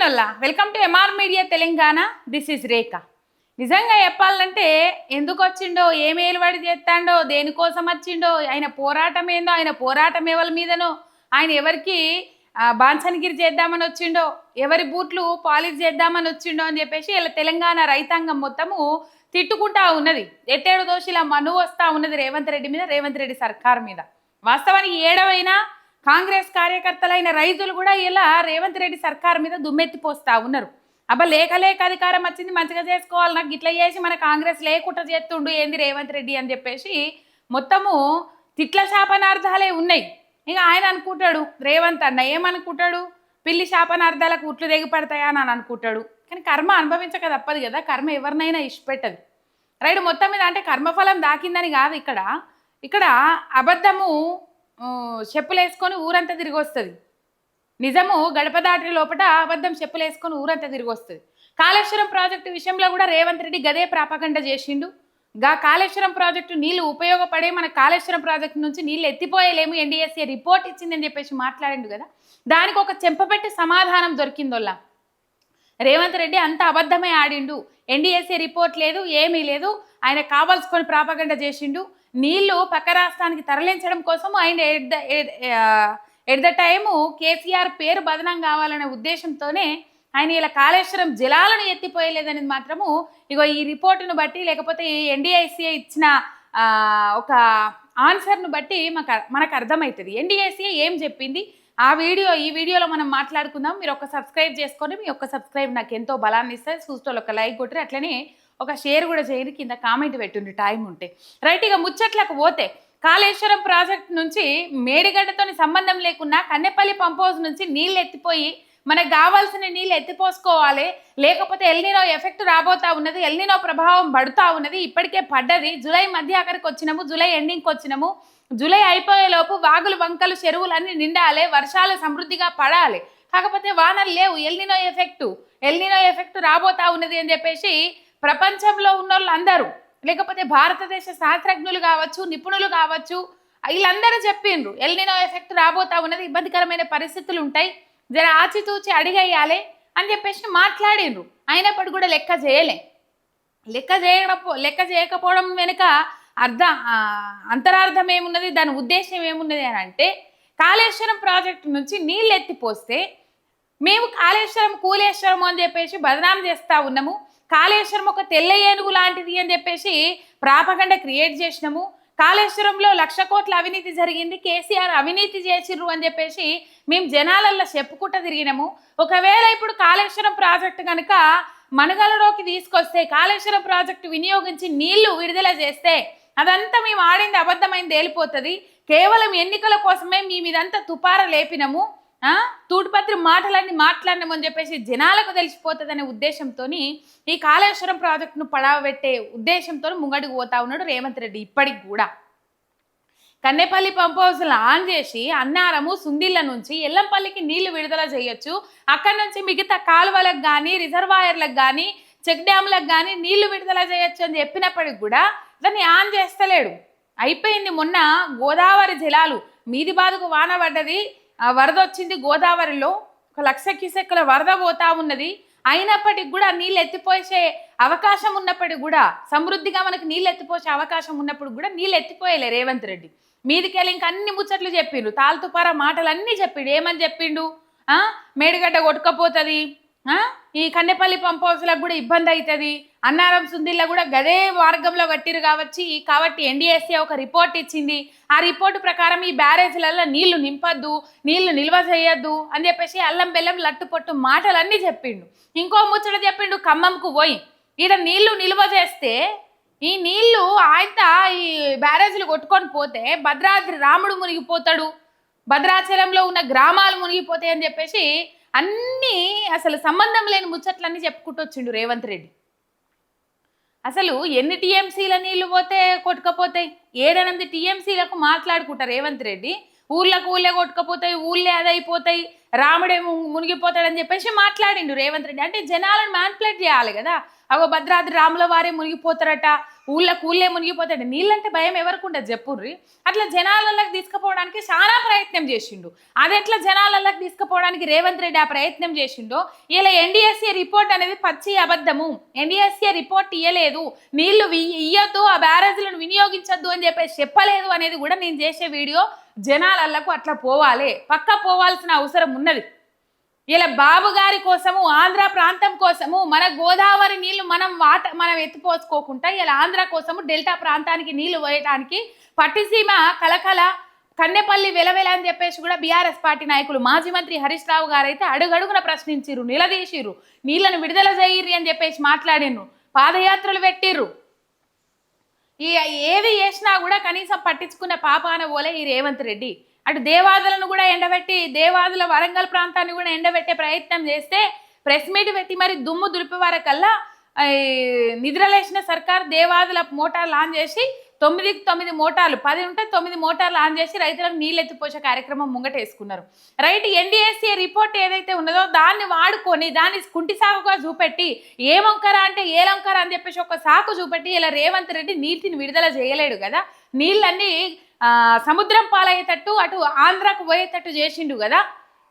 నమస్తేనల్లా welcome to MR media Telangana. This is Rekha. నిజంగా చెప్పాలంటే ఎందుకు వచ్చిండో, ఏం ఏలుబడి చేస్తాడో, దేనికోసం వచ్చిండో, ఆయన పోరాటం ఏందో, ఆయన పోరాటం ఎవరి మీదనో, ఆయన ఎవరికి బాన్సన్గిరి చేద్దామని వచ్చిండో, ఎవరి బూట్లు పాలిష్ చేద్దామని వచ్చిండో అని చెప్పేసి ఇలా తెలంగాణ రైతాంగం మొత్తము తిట్టుకుంటా ఉన్నది. ఎట్టేడు దోషిలా మను వస్తూ ఉన్నది రేవంత్ రెడ్డి మీద, రేవంత్ రెడ్డి సర్కార్ మీద. వాస్తవానికి ఏడవైనా కాంగ్రెస్ కార్యకర్తలైన రైతులు కూడా ఇలా రేవంత్ రెడ్డి సర్కార్ మీద దుమ్మెత్తిపోస్తా ఉన్నారు. అబ్బా లేక అధికారం వచ్చింది, మంచిగా చేసుకోవాలి, నాకు ఇట్లా చేసి మన కాంగ్రెస్ లేకుండా చేస్తుండు ఏంది రేవంత్ రెడ్డి అని చెప్పేసి మొత్తము తిట్ల శాపనార్థాలే ఉన్నాయి. ఇక ఆయన అనుకుంటాడు, రేవంత్ అన్న ఏమనుకుంటాడు, పిల్లి శాపనార్థాలకు ఉట్లు తెగిపడతాయా అని అనుకుంటాడు. కానీ కర్మ అనుభవించక తప్పదు కదా, కర్మ ఎవరినైనా ఇష్టపెట్టదు. రైట్, మొత్తం మీద అంటే కర్మఫలం దాకిందని కాదు, ఇక్కడ అబద్ధము చెప్పులేసుకొని ఊరంతా తిరిగి వస్తుంది, నిజము గడప దాటి లోపల అబద్ధం చెప్పులేసుకొని ఊరంతా తిరిగి వస్తుంది. కాళేశ్వరం ప్రాజెక్టు విషయంలో కూడా రేవంత్ రెడ్డి గదే ప్రాపగండ చేసిండు. కాళేశ్వరం ప్రాజెక్టు నీళ్లు ఉపయోగపడే మన కాళేశ్వరం ప్రాజెక్టు నుంచి నీళ్ళు ఎత్తిపోయలేము, ఎన్డీఎస్ఏ రిపోర్ట్ ఇచ్చిందని చెప్పేసి మాట్లాడిండు కదా. దానికి ఒక చెంపపెట్టి సమాధానం దొరికిందోల్లా. రేవంత్ రెడ్డి అంత అబద్ధమే ఆడిండు, ఎన్డీఎస్ఏ రిపోర్ట్ లేదు, ఏమీ లేదు, ఆయన కావాల్సుకొని ప్రాపగండ చేసిండు. నీళ్లు పక్క రాష్ట్రానికి తరలించడం కోసం ఆయన ఎట్ ద టైము కేసీఆర్ పేరు బదనం కావాలనే ఉద్దేశంతోనే ఆయన ఇలా కాళేశ్వరం జలాలను ఎత్తిపోయలేదనేది మాత్రము ఇగో ఈ రిపోర్టును బట్టి, లేకపోతే ఈ ఎన్డీఎస్ఏ ఇచ్చిన ఒక ఆన్సర్ను బట్టి మనకు అర్థమవుతుంది ఎన్డీఎస్ఏ ఏం చెప్పింది. ఈ వీడియోలో మనం మాట్లాడుకుందాం. మీరు ఒక సబ్స్క్రైబ్ చేసుకొని, మీ యొక్క సబ్స్క్రైబ్ నాకు ఎంతో బలాన్ని ఇస్తుంది. చూస్తే ఒక లైక్ కొట్టి అట్లనే ఒక షేర్ కూడా చేయని, కింద కామెంట్ పెట్టుండి టైం ఉంటే. రైట్, ఇక ముచ్చట్లకు పోతే కాళేశ్వరం ప్రాజెక్ట్ నుంచి మేడిగడ్డతో సంబంధం లేకున్నా కన్నెపల్లి పంప్ హౌస్ నుంచి నీళ్ళు ఎత్తిపోయి మనకు కావాల్సిన నీళ్ళు ఎత్తిపోసుకోవాలి, లేకపోతే ఎల్నినో ఎఫెక్ట్ రాబోతా ఉన్నది, ఎల్నినో ప్రభావం పడుతూ ఉన్నది, ఇప్పటికే పడ్డది. జూలై మధ్య ఆఖరికి వచ్చినాము, జూలై ఎండింగ్కి వచ్చినాము. జూలై అయిపోయేలోపు వాగులు వంకలు చెరువులన్నీ నిండాలి, వర్షాలు సమృద్ధిగా పడాలి. కాకపోతే వానలు లేవు, ఎల్నినో ఎఫెక్ట్ రాబోతా ఉన్నది అని చెప్పేసి ప్రపంచంలో ఉన్న వాళ్ళు అందరూ, లేకపోతే భారతదేశ శాస్త్రజ్ఞులు కావచ్చు, నిపుణులు కావచ్చు, వీళ్ళందరూ చెప్పిండ్రు ఎల్నినో ఎఫెక్ట్ రాబోతా ఉన్నది, ఇబ్బందికరమైన పరిస్థితులు ఉంటాయి, జర ఆచితూచి అడిగేయాలి అని చెప్పేసి మాట్లాడిండ్రు. అయినప్పటికీ కూడా లెక్క చేయకపోవడం వెనుక అంతరార్థం ఏమున్నది, దాని ఉద్దేశం ఏమున్నది అని అంటే, కాళేశ్వరం ప్రాజెక్టు నుంచి నీళ్ళు ఎత్తిపోస్తే మేము కాళేశ్వరం కూలేశ్వరం అని చెప్పేసి బదనాం చేస్తూ ఉన్నాము, కాళేశ్వరం ఒక తెల్ల ఏనుగు లాంటిది అని చెప్పేసి ప్రాపగండ క్రియేట్ చేసినాము, కాళేశ్వరంలో 1,00,000 కోట్ల అవినీతి జరిగింది, కేసీఆర్ అవినీతి చేసిర్రు అని చెప్పేసి మేము జనాలల్లో చెప్పుకుంటూ తిరిగినాము. ఒకవేళ ఇప్పుడు కాళేశ్వరం ప్రాజెక్టు కనుక మనుగడలోకి తీసుకొస్తే, కాళేశ్వరం ప్రాజెక్టు వినియోగించి నీళ్లు విడుదల చేస్తే అదంతా మేము ఆడింది అబద్ధమైంది తేలిపోతుంది. కేవలం ఎన్నికల కోసమే మేము ఇదంతా తుపార లేపినాము, తూటుపత్రి మాటలన్నీ మాట్లాడినామని చెప్పేసి జనాలకు తెలిసిపోతుందనే ఉద్దేశంతో ఈ కాళేశ్వరం ప్రాజెక్టును పడవబెట్టే ఉద్దేశంతో ముంగడికి పోతా ఉన్నాడు రేవంత్ రెడ్డి. ఇప్పటికి కూడా కన్నెపల్లి పంప్ హౌస్లు ఆన్ చేసి అన్నారము సుందిళ్ళ నుంచి ఎల్లంపల్లికి నీళ్లు విడుదల చేయొచ్చు, అక్కడి నుంచి మిగతా కాలువలకు కానీ, రిజర్వాయర్లకు కానీ, చెక్ డ్యామ్లకు కానీ నీళ్లు విడుదల చేయొచ్చు అని చెప్పినప్పటికి కూడా దాన్ని ఆన్ చేస్తలేడు. అయిపోయింది. మొన్న గోదావరి జలాలు మీది బాధకు వాన పడ్డది, వరద వచ్చింది, గోదావరిలో 1,00,000 క్యూసెక్కుల వరద పోతా ఉన్నది. అయినప్పటికి కూడా నీళ్ళు ఎత్తిపోసే అవకాశం ఉన్నప్పటికి కూడా, సమృద్ధిగా మనకు నీళ్ళు ఎత్తిపోసే అవకాశం ఉన్నప్పుడు కూడా నీళ్ళు ఎత్తిపోయలే రేవంత్ రెడ్డి. మీదికెళ్ళి ఇంక అన్ని ముచ్చట్లు చెప్పిండు, తాల్తుపార మాటలన్నీ చెప్పిండు. ఏమని చెప్పిండు, మేడిగడ్డ కొట్టుకపోతుంది, ఈ కన్నెపల్లి పంప్ హౌస్లకు కూడా ఇబ్బంది అవుతుంది, అన్నారం సుందిళ్ళ కూడా గదే మార్గంలో కట్టిరు కాబట్టి ఎన్డీఎస్ఏ ఒక రిపోర్ట్ ఇచ్చింది, ఆ రిపోర్టు ప్రకారం ఈ బ్యారేజ్లలో నీళ్లు నింపద్దు, నీళ్లు నిల్వ చేయొద్దు అని చెప్పేసి అల్లం బెల్లం లట్టుపొట్టు మాటలన్నీ చెప్పిండు. ఇంకో ముచ్చట చెప్పిండు, ఖమ్మంకు పోయి ఈడ నీళ్లు నిల్వ చేస్తే ఈ నీళ్లు ఈ బ్యారేజీలు కొట్టుకొని పోతే భద్రాద్రి రాముడు మునిగిపోతాడు, భద్రాచలంలో ఉన్న గ్రామాలు మునిగిపోతాయి అని చెప్పేసి అన్నీ అసలు సంబంధం లేని ముచ్చట్లన్నీ చెప్పుకుంటూ వచ్చిండు రేవంత్ రెడ్డి. అసలు ఎన్ని టీఎంసీల నీళ్లు పోతే కొట్టుకపోతాయి, 7-8 టీఎంసీలకు మాట్లాడుకుంటారు రేవంత్ రెడ్డి. ఊళ్ళే కొట్టుకపోతాయి, ఊళ్ళే అదైపోతాయి, రాముడే మునిగిపోతాడని చెప్పేసి మాట్లాడిండు రేవంత్ రెడ్డి. అంటే జనాలను మ్యాన్పులేట్ చేయాలి కదా. అగో భద్రాద్రి రాముల వారే మునిగిపోతారట, ఊళ్ళే మునిగిపోతాడు. నీళ్ళంటే భయం ఎవరికి ఉండదు చెప్పుర్రి. అట్లా జనాలలోకి తీసుకుపోవడానికి చాలా ప్రయత్నం చేసిండు. అది ఎట్లా జనాలలోకి తీసుకుపోవడానికి రేవంత్ రెడ్డి ఆ ప్రయత్నం చేసిండో, ఇలా ఎన్డీఎస్ఏ రిపోర్ట్ అనేది పచ్చి అబద్ధము. ఎన్డీఎస్ఏ రిపోర్ట్ ఇయ్యలేదు, నీళ్లు ఇయ్యొద్దు, ఆ బ్యారేజ్లను వినియోగించొద్దు అని చెప్పేసి చెప్పలేదు అనేది కూడా నేను చేసే వీడియో జనాలకు అట్లా పోవాలి, పక్క పోవాల్సిన అవసరం ఉన్నది. ఇలా బాబు గారి కోసము, ఆంధ్ర ప్రాంతం కోసము, మన గోదావరి నీళ్లు మనం ఎత్తిపోసుకోకుండా ఇలా ఆంధ్ర కోసము డెల్టా ప్రాంతానికి నీళ్లు పోయడానికి పట్టిసీమ కలకల కన్నెపల్లి వెలవెల అని చెప్పేసి కూడా బీఆర్ఎస్ పార్టీ నాయకులు మాజీ మంత్రి హరీష్ రావు గారు అయితే అడుగడుగున ప్రశ్నించిర్రు, నిలదీసిర్రు, నీళ్లను విడుదల చేయర్రి అని చెప్పేసి మాట్లాడిర్రు, పాదయాత్రలు పెట్టిర్రు. ఏది చేసినా కూడా కనీసం పట్టించుకున్న పాపాన పోలే ఈ రేవంత్ రెడ్డి. అటు దేవాదులను కూడా ఎండబెట్టి, దేవాదుల వరంగల్ ప్రాంతాన్ని కూడా ఎండబెట్టే ప్రయత్నం చేస్తే ప్రెస్ మీట్ పెట్టి మరి దుమ్ము దులిపే వరకల్లా నిద్రలేసిన సర్కార్ దేవాదుల మోటార్లు ఆన్ చేసి 9 మోటార్లు 10 ఉంటే 9 మోటార్లు ఆన్ చేసి రైతులకు నీళ్ళు ఎత్తిపోసే కార్యక్రమం ముంగటేసుకున్నారు. రైట్, ఎన్డీఎస్ఏ రిపోర్ట్ ఏదైతే ఉన్నదో దాన్ని వాడుకొని దాన్ని కుంటి సాగుగా చూపెట్టి ఏమంకరా అంటే ఏలంకరా అని చెప్పేసి ఒక సాకు చూపెట్టి ఇలా రేవంత్ రెడ్డి నీటిని విడుదల చేయలేడు కదా. నీళ్ళన్నీ సముద్రం పాలయ్యేటట్టు అటు ఆంధ్రాకు పోయేటట్టు చేసిండు కదా.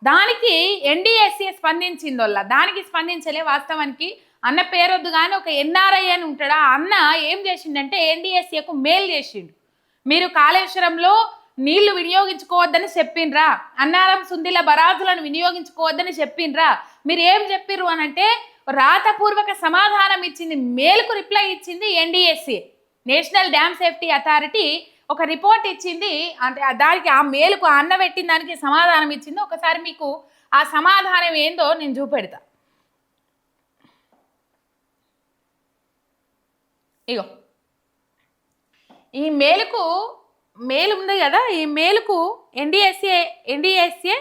దానికి ఎన్డీఎస్ఏ స్పందించిందోళ్ళ, దానికి స్పందించలే. వాస్తవానికి అన్న పేరొద్దు కానీ ఒక ఎన్ఆర్ఐ అని ఉంటాడు. ఆ అన్న ఏం చేసిండంటే ఎన్డీఎస్ఏకు మేలు చేసిండు. మీరు కాళేశ్వరంలో నీళ్లు వినియోగించుకోవద్దని చెప్పిండ్రా, అన్నారం సుందిల బరాజులను వినియోగించుకోవద్దని చెప్పిండ్రా, మీరు ఏం చెప్పిర్రు అని అంటే రాతపూర్వక సమాధానం ఇచ్చింది, మేలుకు రిప్లై ఇచ్చింది NDSA, national dam safety authority ఒక రిపోర్ట్ ఇచ్చింది. అంటే దానికి ఆ మేలుకు అన్న పెట్టిన దానికి సమాధానం ఇచ్చింది. ఒకసారి మీకు ఆ సమాధానం ఏందో నేను చూపెడతా. ఇగో ఈ మేలు ఉంది కదా, ఈ మేలుకు ఎన్డీఎస్ఏ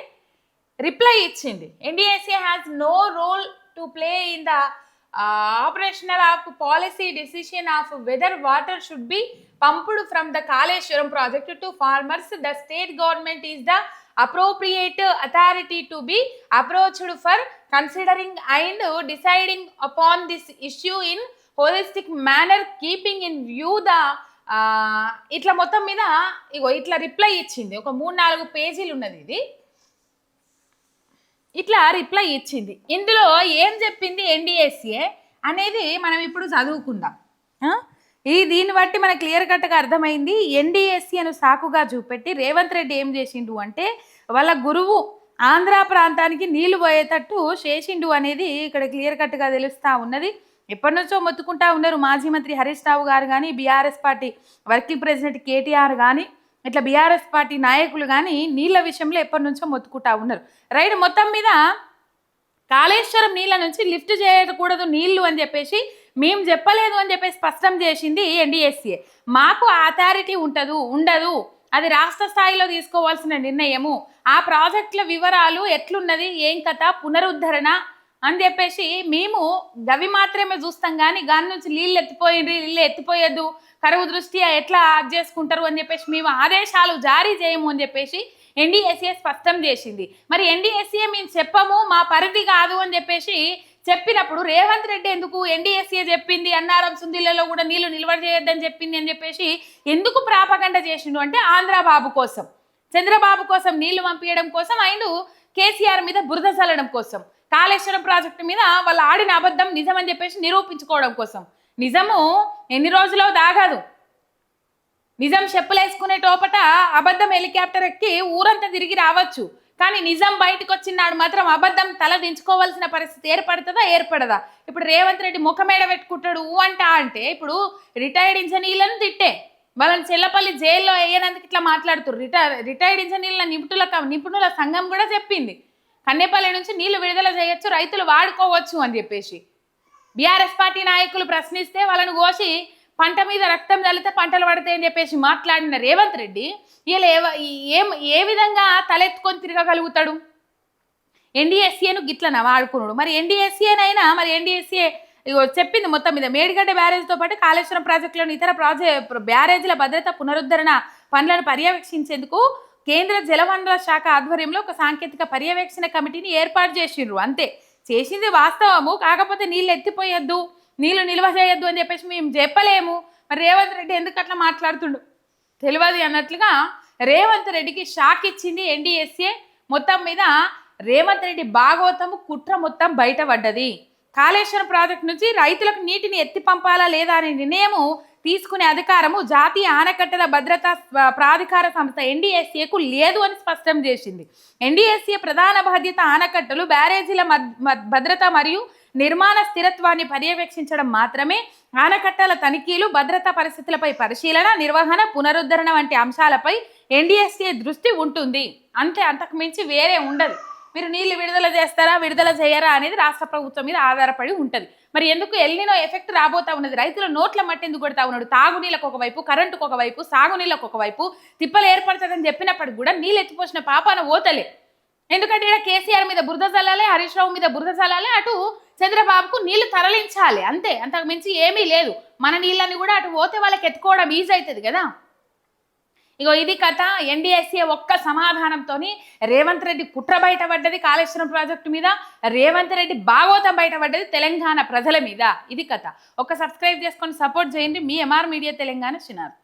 రిప్లై ఇచ్చింది. NDSA has no role to play in the operational of policy decision of whether water should be pumped from the Kaleshwaram project to farmers. The state government is the appropriate authority to be approached for considering and deciding upon this issue in holistic manner, keeping in view the ఇట్లా మొత్తం మీద ఇగో ఇట్లా reply ఇచ్చింది. ఒక 3-4 పేజీలు ఉన్నది ఇది. ఇట్లా రిప్లై ఇచ్చింది. ఇందులో ఏం చెప్పింది ఎన్డీఎస్ఏ అనేది మనం ఇప్పుడు చదువుకుందాం. దీన్ని బట్టి మనకు క్లియర్ కట్గా అర్థమైంది. ఎన్డీఎస్ఏను సాకుగా చూపెట్టి రేవంత్ రెడ్డి ఏం చేసిండు అంటే వాళ్ళ గురువు ఆంధ్ర ప్రాంతానికి నీళ్లు పోయేటట్టు చేసిండు అనేది ఇక్కడ క్లియర్ కట్గా తెలుస్తూ ఉన్నది. ఎప్పటి నుంచో మొత్తుకుంటా ఉన్నారు మాజీ మంత్రి హరీష్ రావు గారు కానీ, BRS party working president KTR కానీ, ఇట్లా బీఆర్ఎస్ పార్టీ నాయకులు కానీ నీళ్ళ విషయంలో ఎప్పటి నుంచో మొత్తుకుంటా ఉన్నారు. రైట్, మొత్తం మీద కాళేశ్వరం నీళ్ళ నుంచి లిఫ్ట్ చేయకూడదు నీళ్లు అని చెప్పేసి మేము చెప్పలేదు అని చెప్పేసి స్పష్టం చేసింది ఎన్డీఎస్ఏ. మాకు అథారిటీ ఉండదు, అది రాష్ట్ర స్థాయిలో తీసుకోవాల్సిన నిర్ణయము, ఆ ప్రాజెక్టుల వివరాలు ఎట్లున్నది, ఏం కథ, పునరుద్ధరణ అని చెప్పేసి మేము గవి మాత్రమే చూస్తాం కానీ దాని నుంచి నీళ్ళు ఎత్తిపోయద్దు, కరువు దృష్ట్యా ఎట్లా చేసుకుంటారు అని చెప్పేసి మేము ఆదేశాలు జారీ చేయము అని చెప్పేసి ఎన్డీఎస్ఏ స్పష్టం చేసింది. మరి ఎన్డీఎస్ఏ మేము చెప్పము, మా పరిధి కాదు అని చెప్పేసి చెప్పినప్పుడు రేవంత్ రెడ్డి ఎందుకు ఎన్డీఎస్ఏ చెప్పింది అన్నారం సుందిలలో కూడా నీళ్లు నిల్వ చేయొద్దని చెప్పింది అని చెప్పేసి ఎందుకు ప్రాపగండ చేసిండు అంటే ఆంధ్ర బాబు కోసం, చంద్రబాబు కోసం నీళ్లు పంపించడం కోసం, అండ్ కేసీఆర్ మీద బురద చల్లడం కోసం, కాళేశ్వరం ప్రాజెక్టు మీద వాళ్ళు ఆడిన అబద్ధం నిజం అని చెప్పేసి నిరూపించుకోవడం కోసం. నిజము ఎన్ని రోజులో దాగదు, నిజం చెప్పులేసుకునే టోపట అబద్ధం హెలికాప్టర్ ఎక్కి ఊరంతా తిరిగి రావచ్చు, కానీ నిజం బయటకు వచ్చినాడు మాత్రం అబద్ధం తల దించుకోవాల్సిన పరిస్థితి ఏర్పడదా? ఇప్పుడు రేవంత్ రెడ్డి ముఖమేడ పెట్టుకుంటాడు అంటే ఇప్పుడు రిటైర్డ్ ఇంజనీర్లను తిట్టే వాళ్ళని చెల్లపల్లి జైల్లో వేయనందుకు ఇట్లా మాట్లాడుతున్నారు. రిటైర్డ్ ఇంజనీర్ల నిపుణుల సంఘం కూడా చెప్పింది కన్నెపల్లి నుంచి నీళ్లు విడుదల చేయొచ్చు, రైతులు వాడుకోవచ్చు అని చెప్పేసి. బీఆర్ఎస్ పార్టీ నాయకులు ప్రశ్నిస్తే వాళ్ళను కోసి పంట మీద రక్తం చల్లితే పంటలు పడతాయని చెప్పేసి మాట్లాడిన రేవంత్ రెడ్డి వీళ్ళు ఏ విధంగా తలెత్తుకొని తిరగగలుగుతాడు? ఎన్డీఎస్ఏను గిట్లన వాడుకున్నాడు. మరి ఎన్డీఎస్ఏ చెప్పింది మొత్తం మీద మేడిగడ్డ బ్యారేజ్తో పాటు కాళేశ్వరం ప్రాజెక్టులోని ఇతర బ్యారేజీల భద్రత పునరుద్ధరణ పనులను పర్యవేక్షించేందుకు కేంద్ర జలవనరుల శాఖ ఆధ్వర్యంలో ఒక సాంకేతిక పర్యవేక్షణ కమిటీని ఏర్పాటు చేసిండ్రు అంతే. చేసింది వాస్తవము, కాకపోతే నీళ్ళు ఎత్తిపోయొద్దు, నీళ్ళు నిల్వ చేయొద్దు అని చెప్పేసి మేము చెప్పలేము. మరి రేవంత్ రెడ్డి ఎందుకు అట్లా మాట్లాడుతుండు తెలియదు అన్నట్లుగా రేవంత్ రెడ్డికి షాక్ ఇచ్చింది ఎన్డీఎస్ఏ. మొత్తం మీద రేవంత్ రెడ్డి భాగవతము కుట్ర మొత్తం బయటపడ్డది. కాళేశ్వరం ప్రాజెక్టు నుంచి రైతులకు నీటిని ఎత్తి పంపాలా లేదా అనే నిర్ణయము తీసుకునే అధికారము జాతీయ ఆనకట్టల భద్రతా ప్రాధికార సంస్థ ఎన్డీఎస్ఏకు లేదు అని స్పష్టం చేసింది. ఎన్డీఎస్ఏ ప్రధాన బాధ్యత ఆనకట్టలు, బ్యారేజీల భద్రత మరియు నిర్మాణ స్థిరత్వాన్ని పర్యవేక్షించడం మాత్రమే. ఆనకట్టల తనిఖీలు, భద్రతా పరిస్థితులపై పరిశీలన, నిర్వహణ, పునరుద్ధరణ వంటి అంశాలపై ఎన్డీఎస్ఏ దృష్టి ఉంటుంది. అంతే, అంతకు మించి వేరే ఉండదు. మీరు నీళ్లు విడుదల చేస్తారా విడుదల చేయరా అనేది రాష్ట్ర ప్రభుత్వం మీద ఆధారపడి ఉంటుంది. మరి ఎందుకు ఎల్నినో ఎఫెక్ట్ రాబోతా ఉన్నది, రైతుల నోట్ల మట్టి ఎందుకు కొడతా ఉన్నాడు, తాగునీళ్ళకు ఒకవైపు, కరెంటుకు ఒకవైపు, సాగునీళ్ళకు ఒకవైపు తిప్పలు ఏర్పడుతుందని చెప్పినప్పటికి కూడా నీళ్ళు ఎత్తిపోసిన పాపాన ఓతలే. ఎందుకంటే ఇక్కడ కేసీఆర్ మీద బురద చల్లాలి, హరీష్ రావు మీద బురద చల్లాలి, అటు చంద్రబాబుకు నీళ్లు తరలించాలి, అంతే, అంతకు మించి ఏమీ లేదు. మన నీళ్ళని కూడా అటు పోతే వాళ్ళకి ఎత్తుకోవడం ఈజీ అవుతుంది కదా. ఇగో ఇది కథ. ఎన్డీఎస్ఏ ఒక్క సమాధానంతో రేవంత్ రెడ్డి కుట్ర బయటపడ్డది కాళేశ్వరం ప్రాజెక్టు మీద, రేవంత్ రెడ్డి భాగవతం బయటపడ్డది తెలంగాణ ప్రజల మీద. ఇది కథ. ఒక సబ్స్క్రైబ్ చేసుకొని సపోర్ట్ చేయండి. మీ ఎంఆర్ మీడియా తెలంగాణ చిన్నారు.